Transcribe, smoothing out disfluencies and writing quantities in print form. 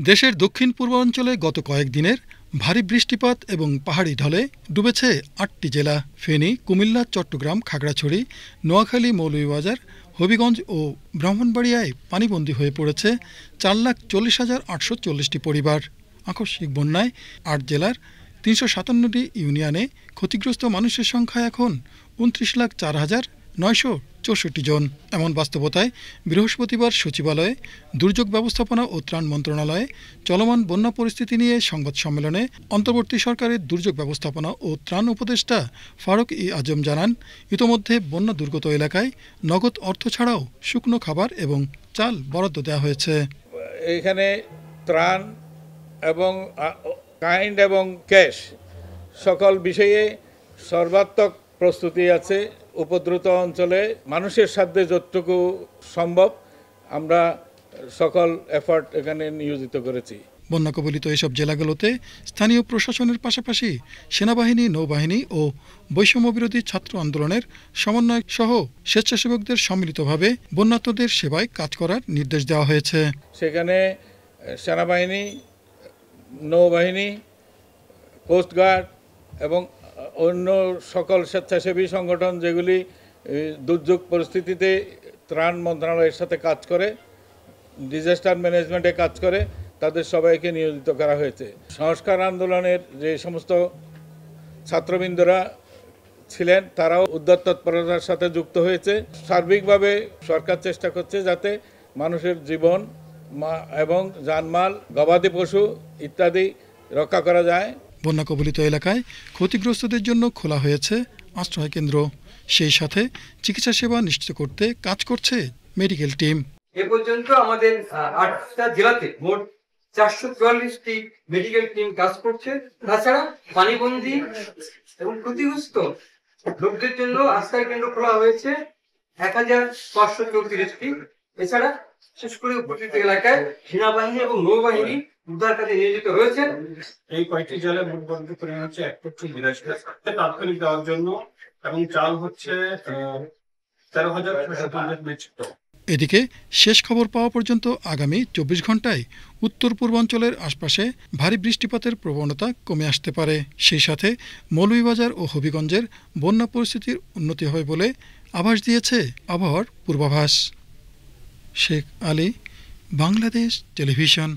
দেশের দক্ষিণ পূর্বাঞ্চলে গত কয়েকদিনের ভারী বৃষ্টিপাত এবং পাহাড়ি ঢলে ডুবেছে ৮টি জেলা। ফেনী, কুমিল্লা, চট্টগ্রাম, খাগড়াছড়ি, নোয়াখালী, মৌলভীবাজার, হবিগঞ্জ ও ব্রাহ্মণবাড়িয়ায় পানিবন্দী হয়ে পড়েছে ৪,৪০,৮৪০টি পরিবার। আকস্মিক বন্যায় ৮ জেলার ৩৫৭টি ইউনিয়নে ক্ষতিগ্রস্ত মানুষের সংখ্যা এখন ২৯,০৪,৯৬৪ জন। এমন বাস্তবতায় বৃহস্পতিবার সচিবালয়ে দুর্যোগ ব্যবস্থাপনা ও ত্রাণ মন্ত্রণালয়ে চলমান বন্যা পরিস্থিতি নিয়ে সংবাদ সম্মেলনে অন্তর্বর্তী সরকারের দুর্যোগ ব্যবস্থাপনা ও ত্রাণ উপদেষ্টা ফারুক-ই আজম জানান, ইতোমধ্যে বন্যা দুর্গত এলাকায় নগদ অর্থ ছাড়াও শুকনো খাবার এবং চাল বরাদ্দ দেওয়া হয়েছে। এখানে ত্রাণ এবং কাইন্ড এবং ক্যাশ সকল বিষয়ে সর্বাত্মক প্রস্তুতি আছে। উপদ্রুত অঞ্চলে মানুষের সাধ্যে যতটুকু সম্ভব আমরা সকল এফর্ট এখানে নিয়োজিত করেছি। বন্যা কবলিত এসব জেলাগুলোতে স্থানীয় প্রশাসনের পাশাপাশি সেনাবাহিনী, নৌবাহিনী ও বৈষম্যবিরোধী ছাত্র আন্দোলনের সমন্বয় সহ স্বেচ্ছাসেবকদের সম্মিলিতভাবে বন্যার্তদের সেবায় কাজ করার নির্দেশ দেওয়া হয়েছে। সেখানে সেনাবাহিনী, নৌবাহিনী, কোস্টগার্ড এবং অন্য সকল স্বেচ্ছাসেবী সংগঠন যেগুলি দুর্যোগ পরিস্থিতিতে ত্রাণ মন্ত্রণালয়ের সাথে কাজ করে, ডিজাস্টার ম্যানেজমেন্টে কাজ করে, তাদের সবাইকে নিয়োজিত করা হয়েছে। সংস্কার আন্দোলনের যে সমস্ত ছাত্রবৃন্দরা ছিলেন তারাও উদ্ধার তৎপরতার সাথে যুক্ত হয়েছে। সার্বিকভাবে সরকার চেষ্টা করছে যাতে মানুষের জীবন এবং জানমাল, গবাদি পশু ইত্যাদি রক্ষা করা যায়। বন্যা কবলিত এলাকায় ক্ষতিগ্রস্তদের জন্য খোলা হয়েছে আশ্রয় কেন্দ্র। সেই সাথে চিকিৎসা সেবা নিশ্চিত করতে কাজ করছে মেডিকেল টিম। এ পর্যন্ত আমাদের ৮টা জেলাতে মোট ৪৪৪টি মেডিকেল টিম কাজ করছে। তাছাড়া পানিবন্দী এবং ক্ষতিগ্রস্ত লোকদের জন্য আশ্রয় কেন্দ্র খোলা হয়েছে ১,৫৩৪টি। এছাড়া বিশেষ করে উপকৃত এলাকায় সেনাবাহিনী এবং নৌবাহিনী উদ্ধার কাজে নিয়োজিত রয়েছেন। এই কয়েকটি জেলায় মোট বরাদ্দ পরিমাণ হচ্ছে ১,৮২,০০০ তাৎক্ষণিক দেওয়ার জন্য, এবং চাল হচ্ছে ১৩,৬৫০ মেট্রিক টন। এদিকে শেষ খবর পাওয়া পর্যন্ত আগামী ২৪ ঘন্টায় উত্তর পূর্বাঞ্চলের আশপাশে ভারী বৃষ্টিপাতের প্রবণতা কমে আসতে পারে। সেই সাথে মৌলভীবাজার ও হবিগঞ্জের বন্যা পরিস্থিতির উন্নতি হবে বলে আভাস দিয়েছে আবহাওয়ার পূর্বাভাস। শেখ আলী, বাংলাদেশ টেলিভিশন।